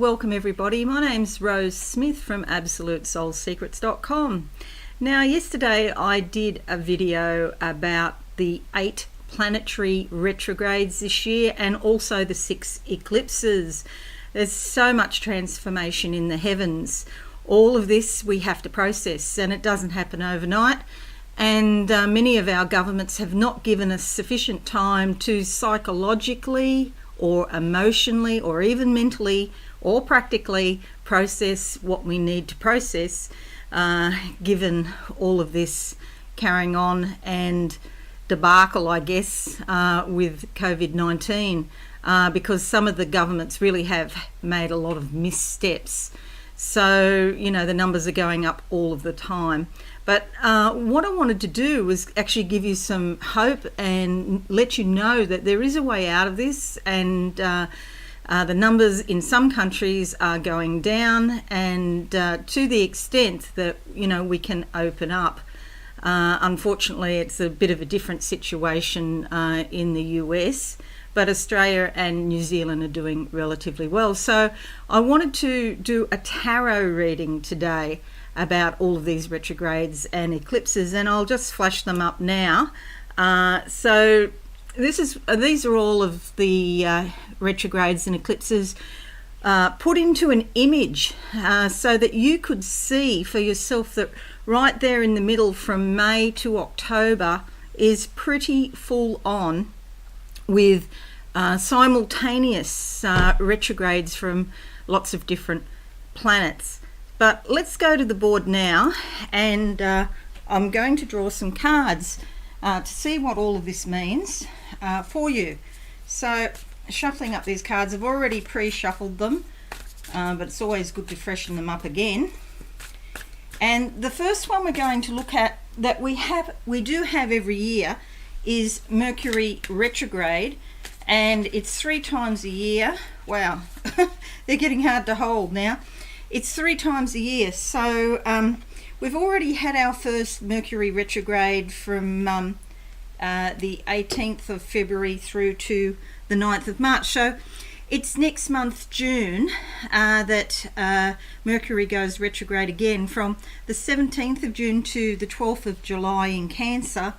welcome everybody. My name's Rose Smith from AbsoluteSoulSecrets.com. Now, yesterday I did a video about the 8 planetary retrogrades this year and also the 6 eclipses. There's so much transformation in the heavens. All of this we have to process, and it doesn't happen overnight. And many of our governments have not given us sufficient time to psychologically or emotionally or even mentally or practically process what we need to process, given all of this carrying on and debacle, I guess, with COVID-19, because some of the governments really have made a lot of missteps. So, you know, the numbers are going up all of the time. But what I wanted to do was actually give you some hope and let you know that there is a way out of this, and the numbers in some countries are going down, and to the extent that, you know, we can open up. Unfortunately, it's a bit of a different situation in the US, but Australia and New Zealand are doing relatively well. So I wanted to do a tarot reading today about all of these retrogrades and eclipses, and I'll just flash them up now. So these are all of the retrogrades and eclipses put into an image, so that you could see for yourself that right there in the middle from May to October is pretty full on with simultaneous retrogrades from lots of different planets. But let's go to the board now, and I'm going to draw some cards to see what all of this means for you. So, shuffling up these cards, I've already pre-shuffled them, but it's always good to freshen them up again. And the first one we're going to look at that we do have every year is Mercury retrograde, and it's 3 times a year. Wow, they're getting hard to hold now. It's 3 times a year. So we've already had our first Mercury retrograde from the 18th of February through to the 9th of March. So it's next month, June, that Mercury goes retrograde again, from the 17th of June to the 12th of July in Cancer.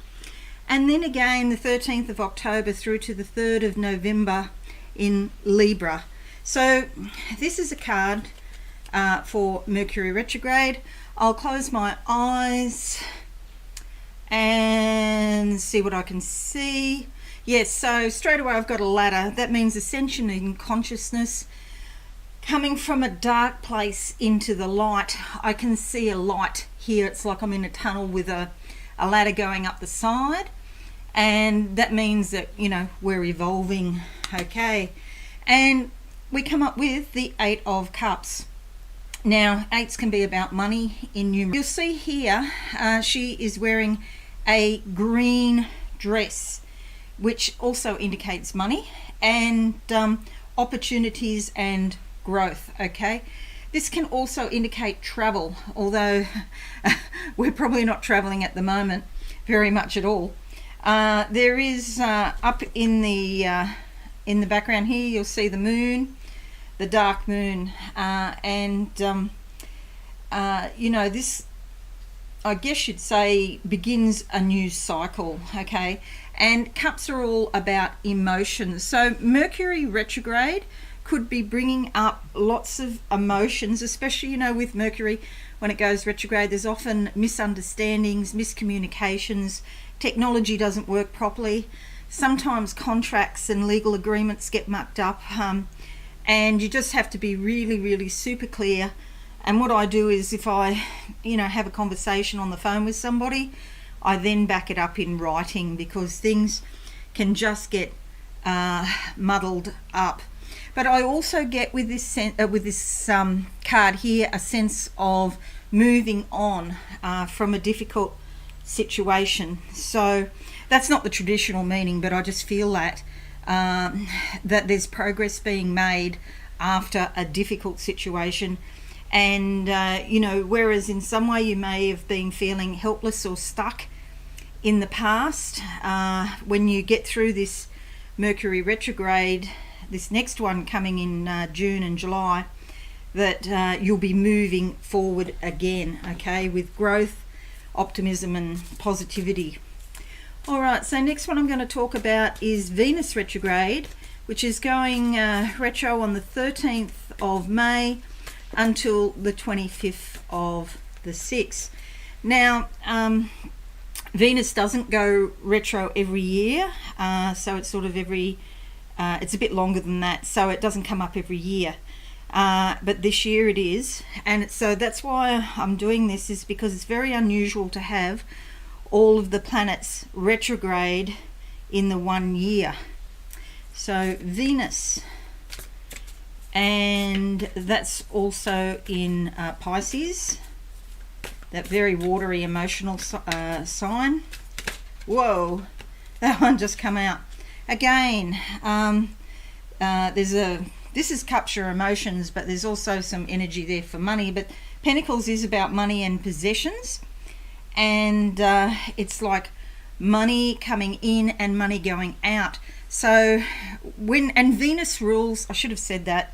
And then again the 13th of October through to the 3rd of November in Libra. So this is a card for Mercury retrograde. I'll close my eyes and see what I can see. Yes, so straight away I've got a ladder. That means ascension in consciousness, coming from a dark place into the light. I can see a light here. It's like I'm in a tunnel with a ladder going up the side, and that means that, you know, we're evolving. Okay, and we come up with the 8 of Cups. Now, 8s can be about money in numerals. You'll see here she is wearing a green dress, which also indicates money and opportunities and growth. Okay, this can also indicate travel, although we're probably not traveling at the moment very much at all. There is up in the background here, you'll see the moon, the dark moon, and you know, this, I guess you'd say, begins a new cycle. Okay, and cups are all about emotions. So Mercury retrograde could be bringing up lots of emotions, especially, you know, with Mercury when it goes retrograde, there's often misunderstandings, miscommunications, technology doesn't work properly, sometimes contracts and legal agreements get mucked up, and you just have to be really, really super clear. And what I do is, if I, you know, have a conversation on the phone with somebody, I then back it up in writing, because things can just get muddled up. But I also get with this card here a sense of moving on from a difficult situation. So that's not the traditional meaning, but I just feel that that there's progress being made after a difficult situation. And you know, whereas in some way you may have been feeling helpless or stuck in the past, when you get through this Mercury retrograde, this next one coming in June and July, that you'll be moving forward again, okay, with growth, optimism and positivity. All right, so next one I'm going to talk about is Venus retrograde, which is going retro on the 13th of May until the 25th of the 6th. Now, Venus doesn't go retro every year, so it's sort of it's a bit longer than that, so it doesn't come up every year. But this year it is, and so that's why I'm doing this, is because it's very unusual to have all of the planets retrograde in the 1 year. So Venus, and that's also in Pisces, that very watery emotional sign. Whoa, that one just come out again. This is capture emotions, but there's also some energy there for money. But Pentacles is about money and possessions, and it's like money coming in and money going out. So and Venus rules, I should have said that,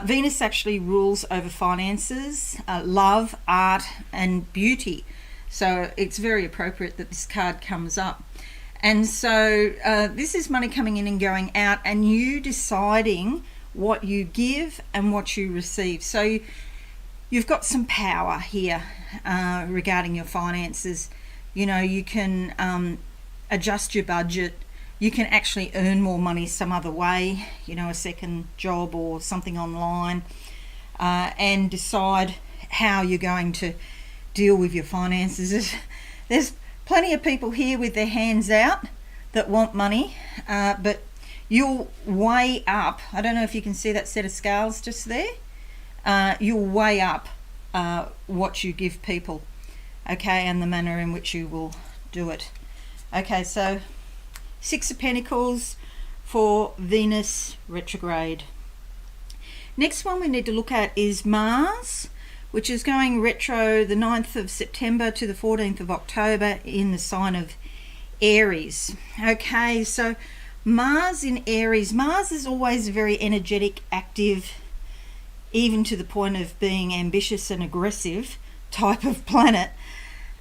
Venus actually rules over finances, love, art and beauty. So it's very appropriate that this card comes up. And so this is money coming in and going out, and you deciding what you give and what you receive. So you've got some power here regarding your finances. You know, you can adjust your budget. You can actually earn more money some other way, you know, a second job or something online, and decide how you're going to deal with your finances. There's plenty of people here with their hands out that want money, but you'll weigh up. I don't know if you can see that set of scales just there. You'll weigh up what you give people, okay, and the manner in which you will do it. Okay, so Six of Pentacles for Venus retrograde. Next one we need to look at is Mars, which is going retro the 9th of September to the 14th of October in the sign of Aries. Okay, so Mars in Aries. Mars is always very energetic, active, even to the point of being ambitious and aggressive type of planet.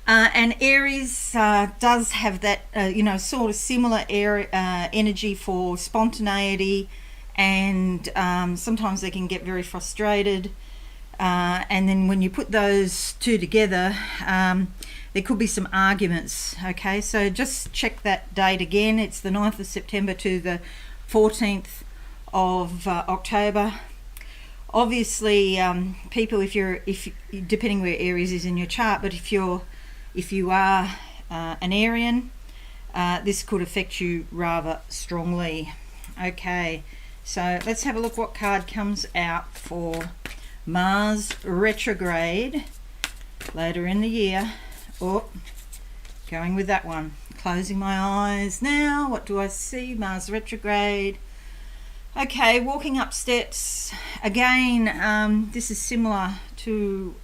And Aries does have that, you know, sort of similar energy for spontaneity, and sometimes they can get very frustrated. And then when you put those two together, there could be some arguments. Okay, so just check that date again. It's the 9th of September to the 14th of October. Obviously, people, if depending where Aries is in your chart, but if you are an Arian, this could affect you rather strongly. Okay, so let's have a look what card comes out for Mars retrograde later in the year. Oh, going with that one. Closing my eyes now. What do I see? Mars retrograde. Okay, walking up steps. Again, this is similar to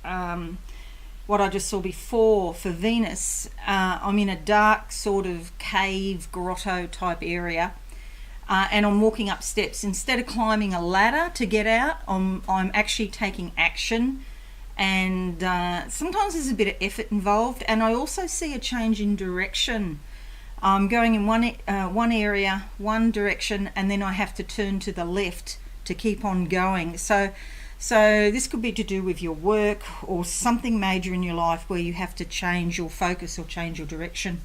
what I just saw before for Venus. I'm in a dark sort of cave, grotto type area, and I'm walking up steps. Instead of climbing a ladder to get out, I'm actually taking action, and sometimes there's a bit of effort involved. And I also see a change in direction. I'm going in one area, one direction, and then I have to turn to the left to keep on going. So this could be to do with your work or something major in your life where you have to change your focus or change your direction.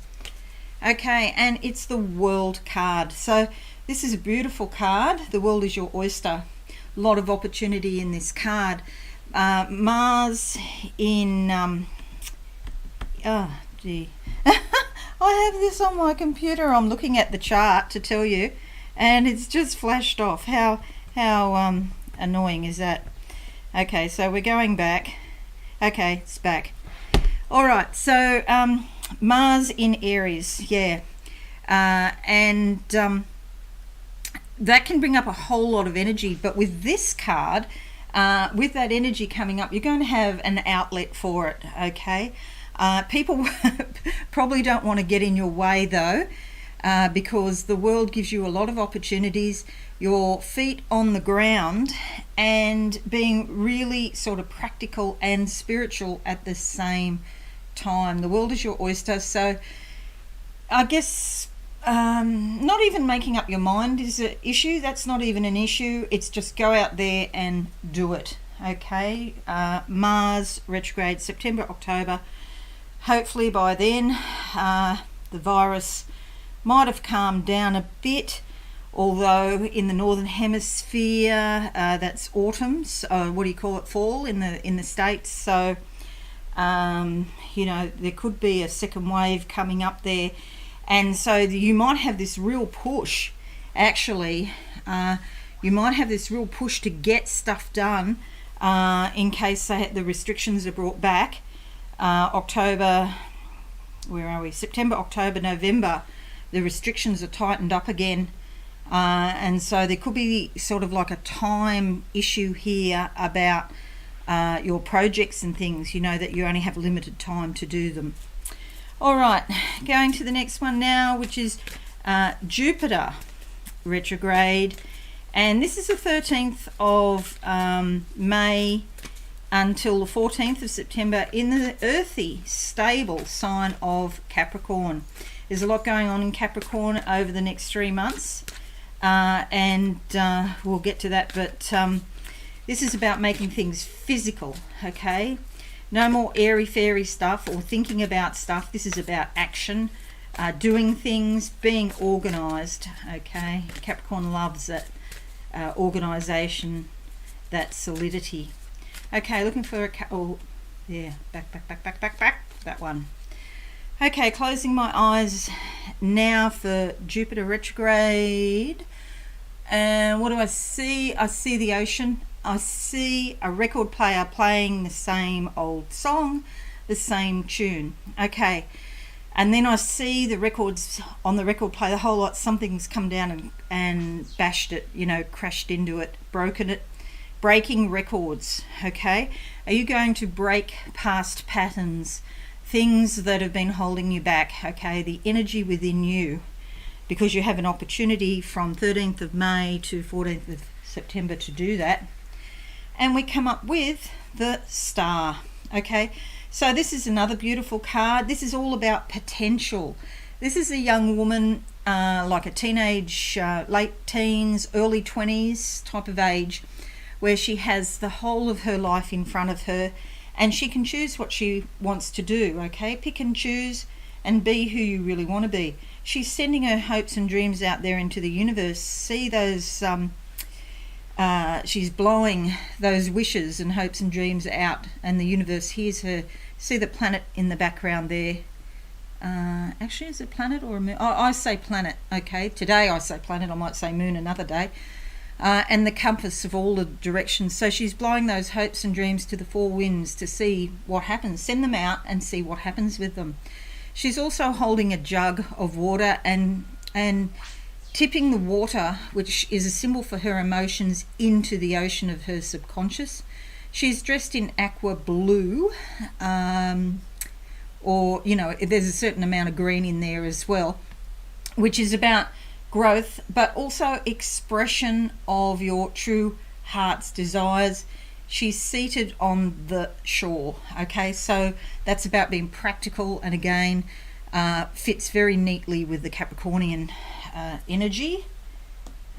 Okay, and it's the World card. So this is a beautiful card. The world is your oyster. A lot of opportunity in this card. Mars in oh gee I have this on my computer. I'm looking at the chart to tell you, and it's just flashed off. How annoying is that? Okay, so we're going back. Okay, it's back. All right, so Mars in Aries, yeah, and that can bring up a whole lot of energy. But with this card, with that energy coming up, you're going to have an outlet for it. Okay. People probably don't want to get in your way though, because the world gives you a lot of opportunities, your feet on the ground and being really sort of practical and spiritual at the same time. The world is your oyster, so I guess not even making up your mind is an issue. That's not even an issue. It's just go out there and do it. Okay, Mars retrograde September, October. Hopefully by then the virus might have calmed down a bit, although in the northern hemisphere that's autumn, so what do you call it, fall in the States. So you know, there could be a second wave coming up there, and so you might have this real push. Actually, you might have this real push to get stuff done in case the restrictions are brought back. October, where are we? September, October, November, the restrictions are tightened up again, and so there could be sort of like a time issue here about your projects and things, you know, that you only have limited time to do them. All right, going to the next one now, which is Jupiter retrograde, and this is the 13th of May until the 14th of September in the earthy, stable sign of Capricorn. There's a lot going on in Capricorn over the next 3 months, and we'll get to that, but this is about making things physical, okay? No more airy-fairy stuff or thinking about stuff. This is about action, doing things, being organised, okay? Capricorn loves that organisation, that solidity. Okay, looking for a back, that one. Okay, closing my eyes now for Jupiter retrograde. And what do I see? I see the ocean. I see a record player playing the same old song, the same tune. Okay, and then I see the records on the record player, the whole lot, something's come down and bashed it, you know, crashed into it, broken it. Breaking records, okay? Are you going to break past patterns, things that have been holding you back, okay? The energy within you, because you have an opportunity from 13th of May to 14th of September to do that. And we come up with the Star, okay? So this is another beautiful card. This is all about potential. This is a young woman, like a teenage, late teens, early 20s type of age, where she has the whole of her life in front of her and she can choose what she wants to do, okay? Pick and choose and be who you really want to be. She's sending her hopes and dreams out there into the universe. See those, she's blowing those wishes and hopes and dreams out, and the universe hears her. See the planet in the background there. Actually, is it planet or a moon? Oh, I say planet, okay? Today I say planet, I might say moon another day. And the compass of all the directions. So she's blowing those hopes and dreams to the four winds to see what happens. Send them out and see what happens with them. She's also holding a jug of water and tipping the water, which is a symbol for her emotions, into the ocean of her subconscious. She's dressed in aqua blue, or, you know, there's a certain amount of green in there as well, which is about growth, but also expression of your true heart's desires. She's seated on the shore, okay? So that's about being practical, and again, fits very neatly with the Capricornian energy.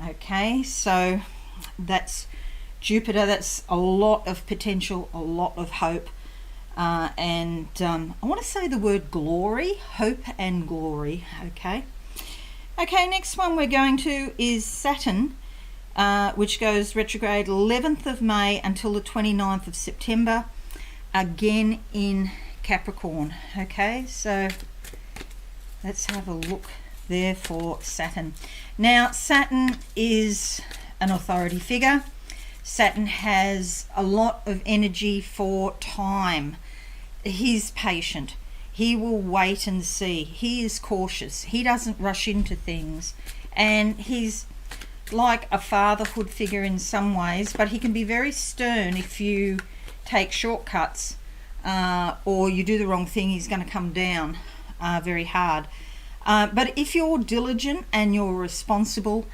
Okay, so that's Jupiter. That's a lot of potential, a lot of hope, and I want to say the word glory, hope and glory, okay? Okay, next one we're going to is Saturn, which goes retrograde 11th of May until the 29th of September, again in Capricorn. Okay, so let's have a look there for Saturn. Now, Saturn is an authority figure. Saturn has a lot of energy for time. He's patient. He will wait and see. He is cautious. He doesn't rush into things. And he's like a fatherhood figure in some ways, but he can be very stern if you take shortcuts or you do the wrong thing. He's going to come down very hard. But if you're diligent and you're responsible,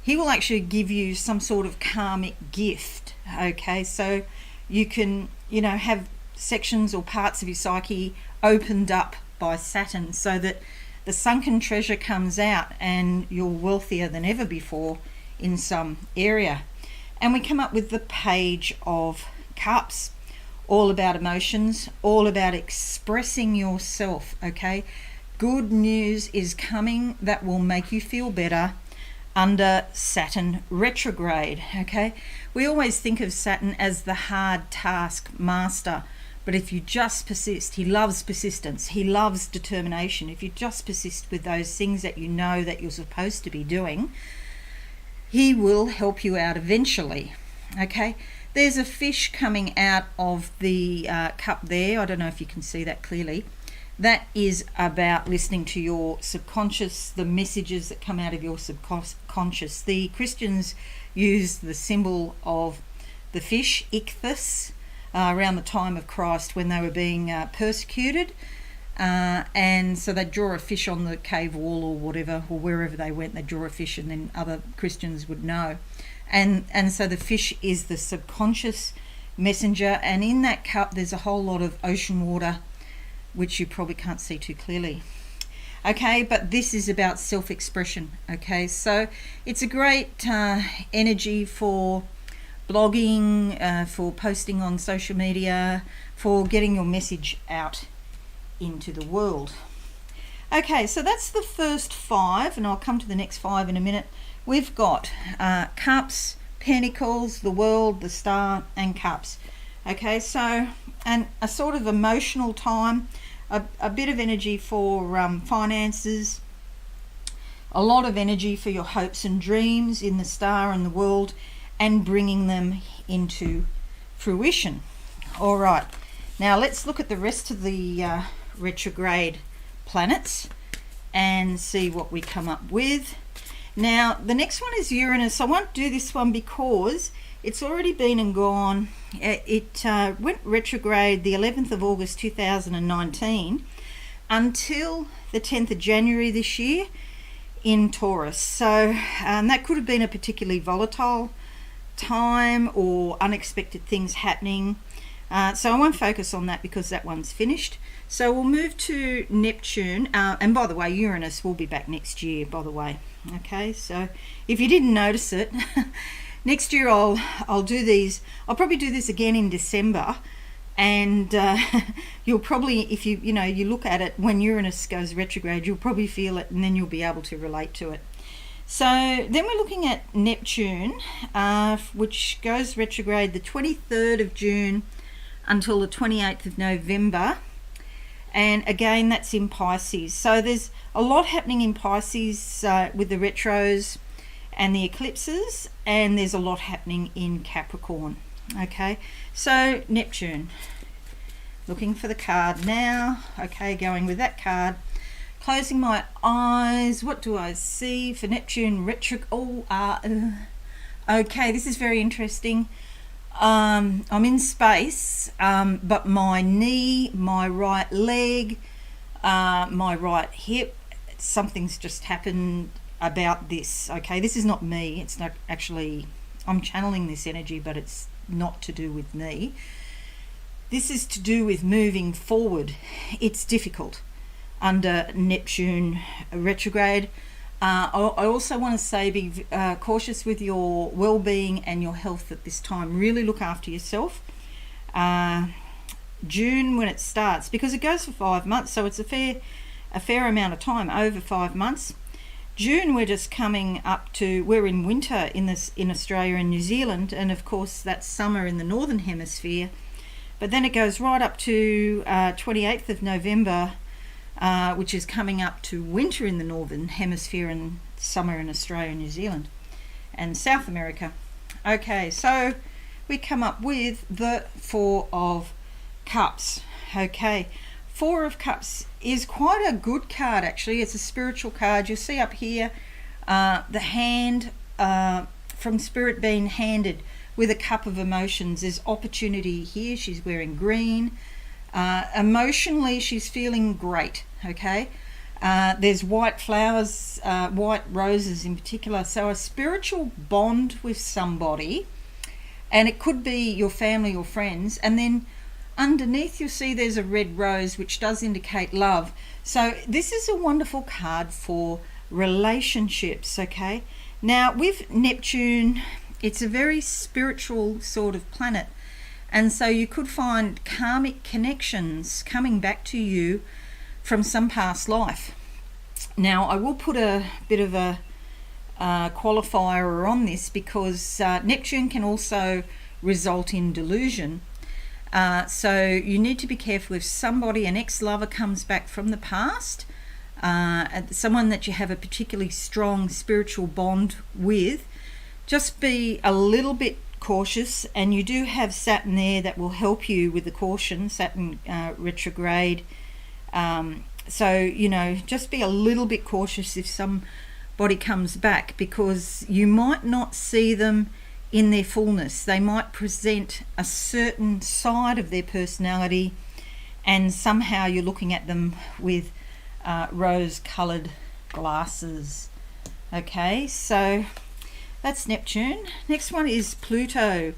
he will actually give you some sort of karmic gift. Okay, so you can, you know, have sections or parts of your psyche opened up by Saturn so that the sunken treasure comes out and you're wealthier than ever before in some area. And we come up with the Page of Cups, all about emotions, all about expressing yourself. Okay, good news is coming that will make you feel better under Saturn retrograde. Okay, we always think of Saturn as the hard task master, but if you just persist, he loves persistence, he loves determination. If you just persist with those things that you know that you're supposed to be doing, he will help you out eventually. Okay, there's a fish coming out of the cup there. I don't know if you can see that clearly. That is about listening to your subconscious, the messages that come out of your subconscious. The Christians use the symbol of the fish, ichthys, around the time of Christ when they were being persecuted. And so they'd draw a fish on the cave wall or whatever, or wherever they went, they'd draw a fish and then other Christians would know. And so the fish is the subconscious messenger, and in that cup there's a whole lot of ocean water, which you probably can't see too clearly. Okay, but this is about self-expression. Okay, so it's a great energy for blogging, for posting on social media, for getting your message out into the world. Okay, so that's the first 5, and I'll come to the next 5 in a minute. We've got Cups, Pentacles, the World, the Star, and Cups. Okay, so, and a sort of emotional time, a bit of energy for finances, a lot of energy for your hopes and dreams in the Star and the World, and bringing them into fruition. All right, now let's look at the rest of the retrograde planets and see what we come up with. Now the next one is Uranus. I won't do this one because it's already been and gone. It went retrograde the 11th of August 2019 until the 10th of January this year in Taurus. So that could have been a particularly volatile time or unexpected things happening. So I won't focus on that because that one's finished. So we'll move to Neptune. And by the way, Uranus will be back next year, by the way. Okay, so if you didn't notice it, next year I'll do these. I'll probably do this again in December, and you'll probably, if you look at it when Uranus goes retrograde, you'll probably feel it, and then you'll be able to relate to it. So then we're looking at Neptune, which goes retrograde the 23rd of June until the 28th of November. And again, that's in Pisces. So there's a lot happening in Pisces with the retros and the eclipses, and there's a lot happening in Capricorn. Okay, so Neptune, looking for the card now. Okay, going with that card, closing my eyes. What do I see for Neptune retrograde? Okay, this is very interesting. I'm in space, but my knee, my right leg, my right hip, something's just happened about this. Okay, this is not me. It's not actually, I'm channeling this energy, but it's not to do with me. This is to do with moving forward. It's difficult under Neptune retrograde. I also want to say be cautious with your well-being and your health at this time. Really look after yourself. June when it starts, because it goes for 5 months, so it's a fair amount of time, over 5 months. June we're just coming up to, we're in winter in Australia and New Zealand, and of course that's summer in the northern hemisphere. But then it goes right up to 28th of November, which is coming up to winter in the northern hemisphere and summer in Australia and New Zealand and South America. Okay, so we come up with the 4 of Cups. Okay, 4 of Cups is quite a good card actually. It's a spiritual card. You'll see up here the hand from Spirit being handed with a cup of emotions. There's opportunity here. She's wearing green. Emotionally she's feeling great. Okay, There's white flowers, white roses in particular. So a spiritual bond with somebody, and it could be your family or friends. And then underneath you'll see there's a red rose, which does indicate love. So this is a wonderful card for relationships, okay? Now with Neptune, it's a very spiritual sort of planet. And so you could find karmic connections coming back to you from some past life. Now, I will put a bit of a qualifier on this, because Neptune can also result in delusion. So you need to be careful if somebody, an ex-lover, comes back from the past, someone that you have a particularly strong spiritual bond with. Just be a little bit cautious, and you do have Saturn there that will help you with the caution, Saturn retrograde. So, you know, just be a little bit cautious if somebody comes back, because you might not see them in their fullness. They might present a certain side of their personality, and somehow you're looking at them with rose-coloured glasses. Okay, so that's Neptune. Next one is Pluto,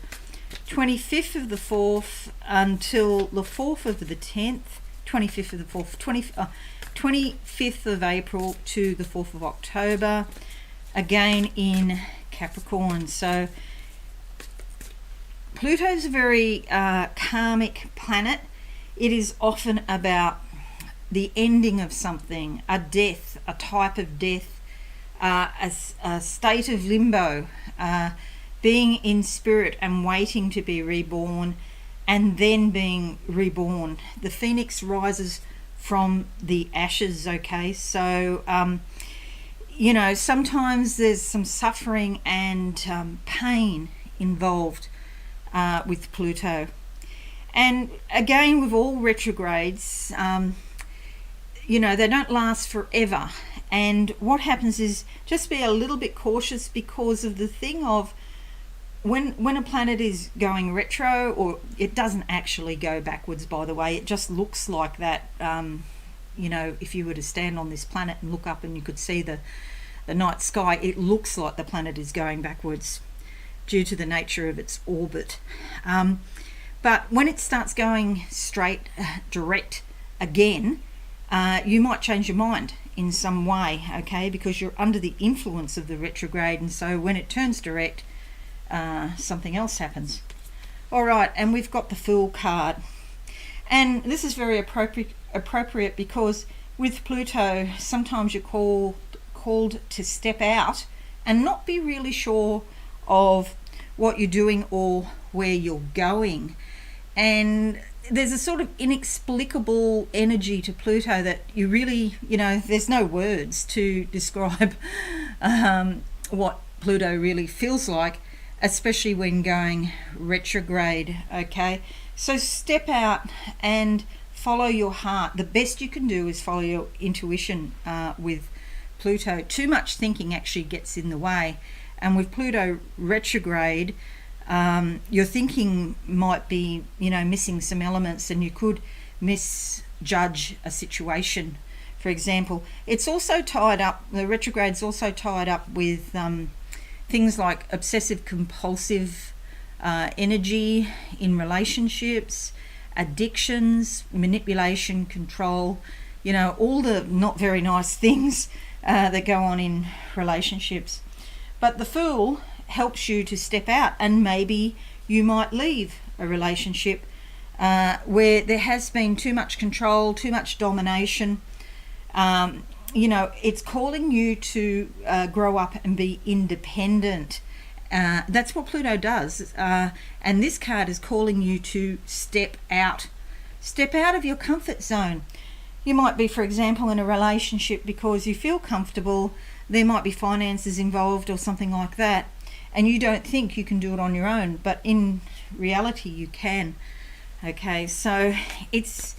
25th of the 4th until the 4th of the 10th, 25th of the 4th, 25th of April to the 4th of October, again in Capricorn. So Pluto is a very karmic planet. It is often about the ending of something, a death, a type of death, a state of limbo, being in spirit and waiting to be reborn, and then being reborn. The phoenix rises from the ashes, okay? So, you know, sometimes there's some suffering and pain involved with Pluto. And again, with all retrogrades, you know, they don't last forever. And what happens is, just be a little bit cautious, because of the thing of when a planet is going retro, or it doesn't actually go backwards, by the way, it just looks like that. You know, if you were to stand on this planet and look up and you could see the night sky, it looks like the planet is going backwards due to the nature of its orbit. But when it starts going straight, direct again, you might change your mind in some way, okay, because you're under the influence of the retrograde, and so when it turns direct, something else happens. All right, and we've got the Fool card, and this is very appropriate because with Pluto, sometimes you're called to step out and not be really sure of what you're doing or where you're going. And there's a sort of inexplicable energy to Pluto that you really, you know, there's no words to describe what Pluto really feels like, especially when going retrograde, okay? So step out and follow your heart. The best you can do is follow your intuition with Pluto. Too much thinking actually gets in the way. And with Pluto retrograde, your thinking might be, you know, missing some elements, and you could misjudge a situation. For example, it's also tied up, the retrograde's also tied up with things like obsessive compulsive energy in relationships, addictions, manipulation, control, you know, all the not very nice things that go on in relationships. But the Fool helps you to step out, and maybe you might leave a relationship where there has been too much control, too much domination. You know, it's calling you to grow up and be independent. That's what Pluto does. And this card is calling you to step out of your comfort zone. You might be, for example, in a relationship because you feel comfortable. There might be finances involved or something like that, and you don't think you can do it on your own, but in reality you can. Okay, so it's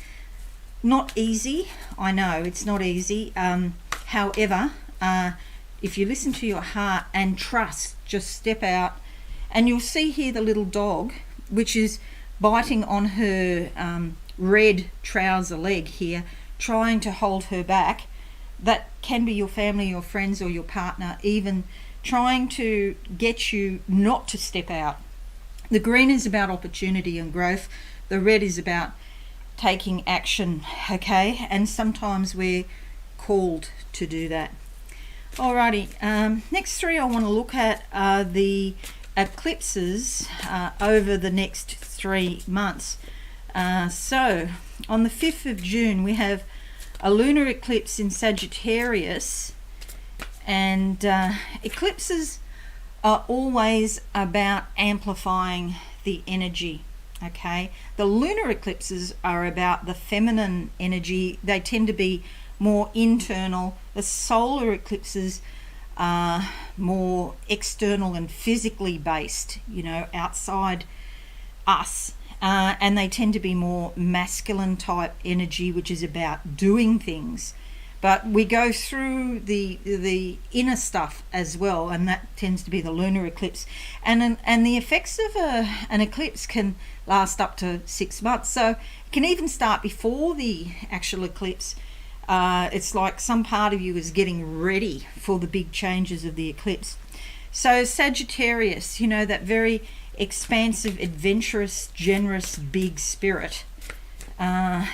not easy. I know it's not easy. However, if you listen to your heart and trust, just step out. And you'll see here the little dog, which is biting on her red trouser leg here, trying to hold her back. that can be your family, your friends, or your partner, even trying to get you not to step out. The green is about opportunity and growth. The red is about taking action, okay? And sometimes we're called to do that. Alrighty, next three I want to look at are the eclipses over the next 3 months. So on the 5th of June we have a lunar eclipse in Sagittarius, and eclipses are always about amplifying the energy, okay? The lunar eclipses are about the feminine energy. They tend to be more internal. The solar eclipses are more external and physically based, you know, outside us. And they tend to be more masculine type energy, which is about doing things. But we go through the inner stuff as well, and that tends to be the lunar eclipse. And the effects of an eclipse can last up to 6 months. So it can even start before the actual eclipse. It's like some part of you is getting ready for the big changes of the eclipse. So Sagittarius, you know, that very expansive, adventurous, generous, big spirit. And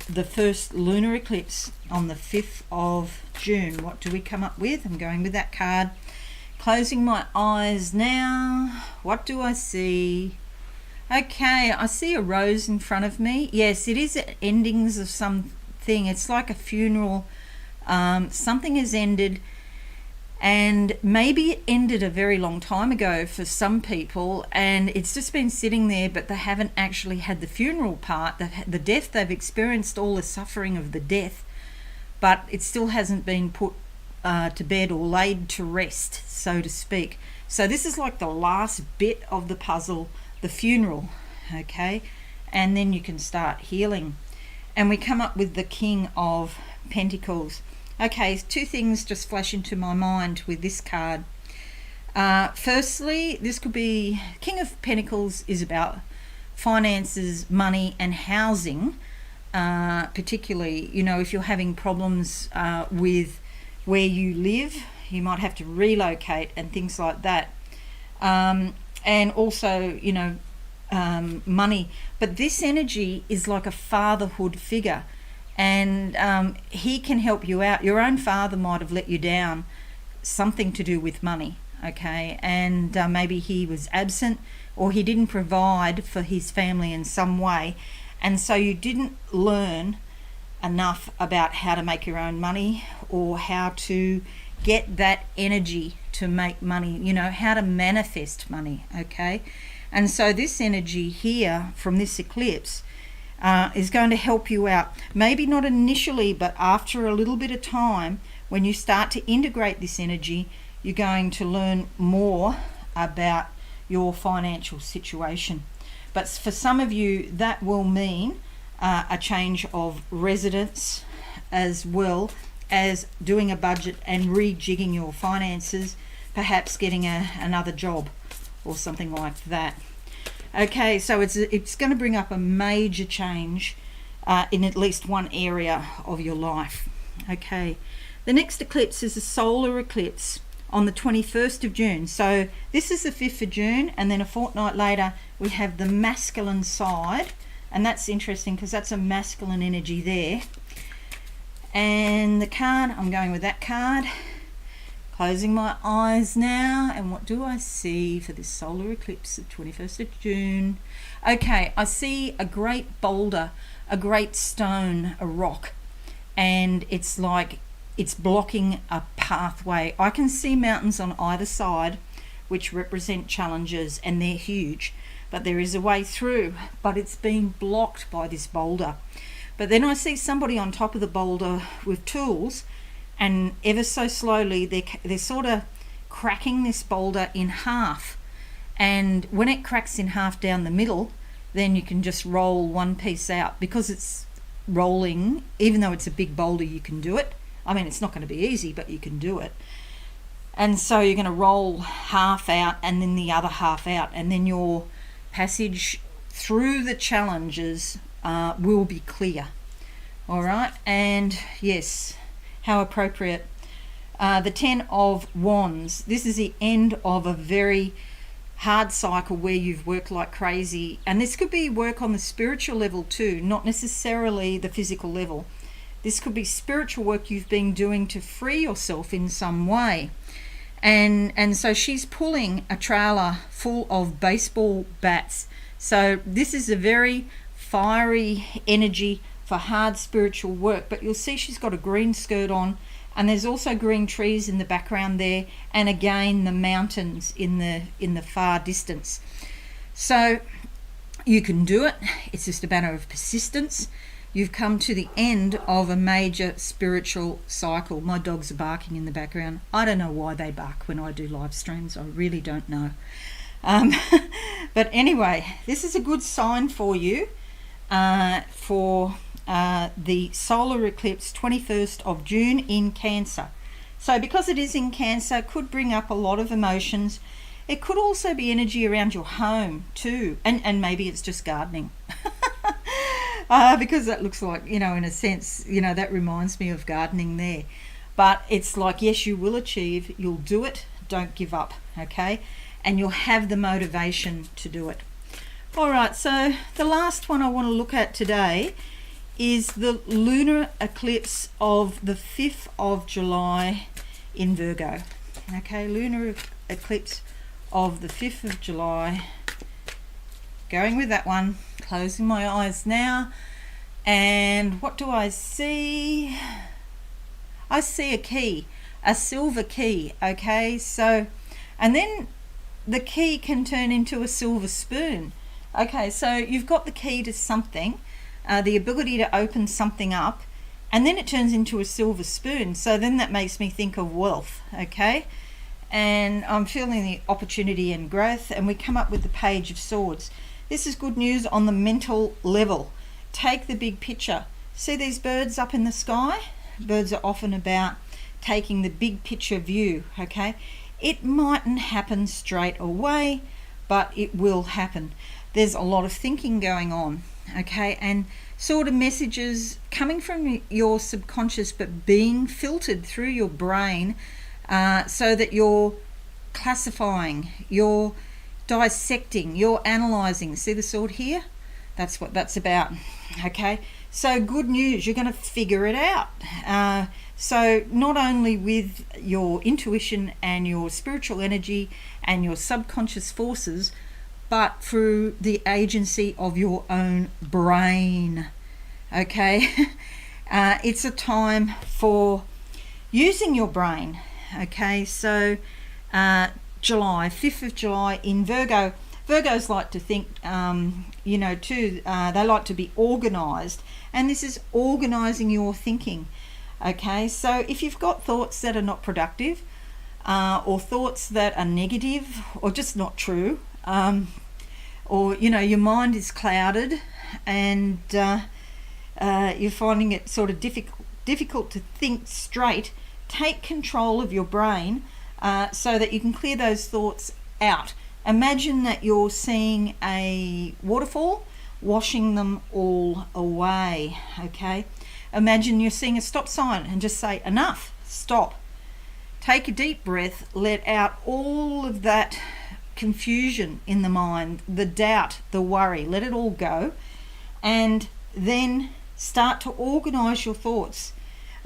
the first lunar eclipse on the 5th of June. What do we come up with? I'm going with that card. Closing my eyes now. What do I see? Okay, I see a rose in front of me. Yes, it is endings of something. It's like a funeral. Something has ended, and maybe it ended a very long time ago for some people, and it's just been sitting there, but they haven't actually had the funeral part. The death, they've experienced all the suffering of the death, but it still hasn't been put to bed or laid to rest, so to speak. So this is like the last bit of the puzzle, the funeral, okay? And then you can start healing. And we come up with the King of Pentacles. Okay, 2 things just flash into my mind with this card. Firstly, this could be, King of Pentacles is about finances, money, and housing. Particularly, you know, if you're having problems with where you live, you might have to relocate and things like that. And also, you know, money. But this energy is like a fatherhood figure, and he can help you out. Your own father might have let you down, something to do with money, okay? And maybe he was absent, or he didn't provide for his family in some way, and so you didn't learn enough about how to make your own money, or how to get that energy to make money, you know, how to manifest money, okay? And so this energy here from this eclipse is going to help you out. Maybe not initially, but after a little bit of time, when you start to integrate this energy, you're going to learn more about your financial situation. But for some of you, that will mean a change of residence, as well as doing a budget and rejigging your finances, perhaps getting another job or something like that. Okay, so it's going to bring up a major change in at least one area of your life. Okay, the next eclipse is a solar eclipse on the 21st of June. So this is the 5th of June, and then a fortnight later we have the masculine side, and that's interesting because that's a masculine energy there. And the card, I'm going with that card. Closing my eyes now, and what do I see for this solar eclipse of 21st of June? Okay, I see a great boulder, a great stone, a rock, and it's like it's blocking a pathway. I can see mountains on either side which represent challenges, and they're huge, but there is a way through, but it's being blocked by this boulder. But then I see somebody on top of the boulder with tools, and ever so slowly they're sort of cracking this boulder in half. And when it cracks in half down the middle, then you can just roll one piece out. Because it's rolling, even though it's a big boulder, you can do it. I mean, it's not going to be easy, but you can do it. And so you're going to roll half out and then the other half out, and then your passage through the challenges will be clear. All right, and yes, how appropriate. The 10 of Wands. This is the end of a very hard cycle where you've worked like crazy, and this could be work on the spiritual level too, not necessarily the physical level. This could be spiritual work you've been doing to free yourself in some way. And so she's pulling a trailer full of baseball bats. So this is a very fiery energy for hard spiritual work, but you'll see she's got a green skirt on, and there's also green trees in the background there, and again the mountains in the far distance. So you can do it. It's just a matter of persistence. You've come to the end of a major spiritual cycle. My dogs are barking in the background. I don't know why they bark when I do live streams. I really don't know. But anyway, this is a good sign for you for the solar eclipse 21st of June in Cancer. So because it is in Cancer, it could bring up a lot of emotions. It could also be energy around your home too, and maybe it's just gardening. Because that looks like, in a sense, that reminds me of gardening there. But it's like, yes, you will achieve, you'll do it, don't give up, okay? And you'll have the motivation to do it. All right, so the last one I want to look at today is the lunar eclipse of the 5th of July in Virgo. Okay, lunar eclipse of the 5th of July. Going with that one, closing my eyes now. And what do I see? I see a key, a silver key, okay? So, and then the key can turn into a silver spoon. Okay, so you've got the key to something, the ability to open something up, and then it turns into a silver spoon. So then that makes me think of wealth, okay? And I'm feeling the opportunity and growth, and we come up with the Page of Swords. This is good news on the mental level. Take the big picture. See these birds up in the sky? Birds are often about taking the big picture view, okay? It mightn't happen straight away, but it will happen. There's a lot of thinking going on, okay? And sort of messages coming from your subconscious but being filtered through your brain so that you're classifying, you're dissecting, you're analysing. See the sword here? That's what that's about, okay? So good news, you're going to figure it out. So not only with your intuition and your spiritual energy and your subconscious forces, but through the agency of your own brain, okay? It's a time for using your brain, okay? So July, 5th of July in Virgo. Virgos like to think, too, they like to be organised, and this is organising your thinking, okay? So if you've got thoughts that are not productive, or thoughts that are negative, or just not true, or, your mind is clouded, and you're finding it sort of difficult to think straight, take control of your brain so that you can clear those thoughts out. Imagine that you're seeing a waterfall washing them all away, okay? Imagine you're seeing a stop sign and just say, enough, stop. Take a deep breath, let out all of that confusion in the mind, the doubt, the worry, let it all go, and then start to organise your thoughts.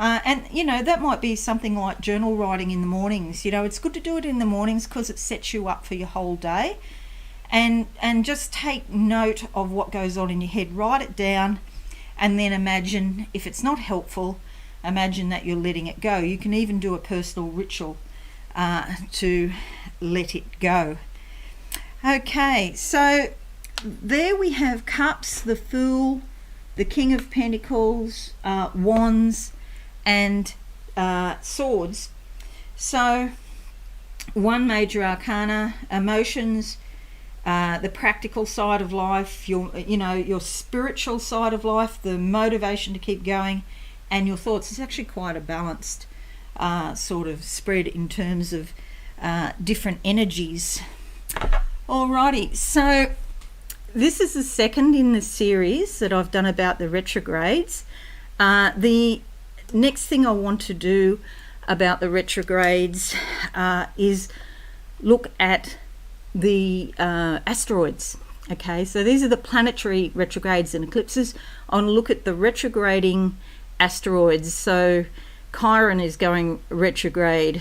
And that might be something like journal writing in the mornings. It's good to do it in the mornings because it sets you up for your whole day, and just take note of what goes on in your head, write it down, and then imagine, if it's not helpful, imagine that you're letting it go. You can even do a personal ritual to let it go. Okay, so there we have Cups, the Fool, the King of Pentacles, Wands, and Swords. So one major arcana, emotions, the practical side of life, your spiritual side of life, the motivation to keep going, and your thoughts. It's actually quite a balanced sort of spread in terms of different energies. Alrighty, so this is the second in the series that I've done about the retrogrades. The next thing I want to do about the retrogrades is look at the asteroids. Okay, so these are the planetary retrogrades and eclipses. I want to look at the retrograding asteroids. So Chiron is going retrograde.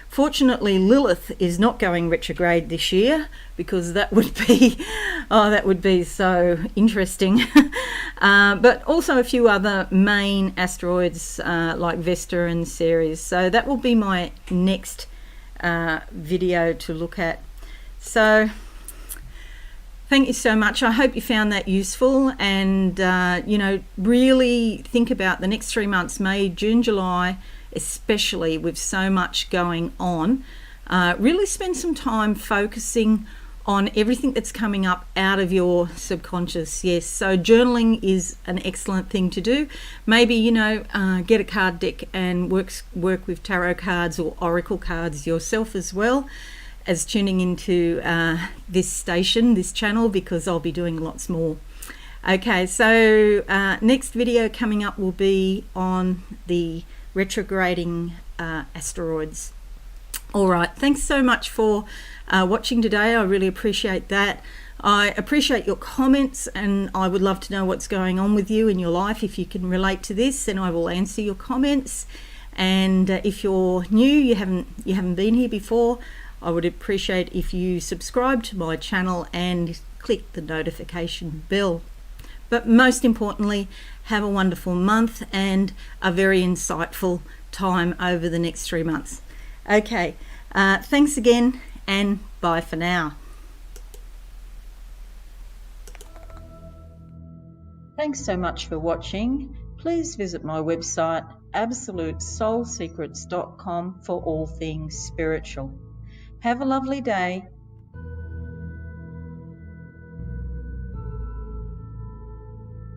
Fortunately, Lilith is not going retrograde this year, because that would be so interesting. But also a few other main asteroids like Vesta and Ceres. So that will be my next video to look at. So thank you so much. I hope you found that useful, and really think about the next 3 months, May, June, July, especially with so much going on. Really spend some time focusing on everything that's coming up out of your subconscious. Yes, so journaling is an excellent thing to do. Maybe get a card deck and work with tarot cards or oracle cards yourself, as well as tuning into this station, this channel, because I'll be doing lots more. Okay, so next video coming up will be on the retrograding asteroids. All right, thanks so much for watching today. I really appreciate that. I appreciate your comments, and I would love to know what's going on with you in your life. If you can relate to this, then I will answer your comments. And if you're new, you haven't been here before, I would appreciate if you subscribe to my channel and click the notification bell. But most importantly, have a wonderful month and a very insightful time over the next 3 months. Okay, thanks again, and bye for now. Thanks so much for watching. Please visit my website absolutesoulsecrets.com for all things spiritual. Have a lovely day.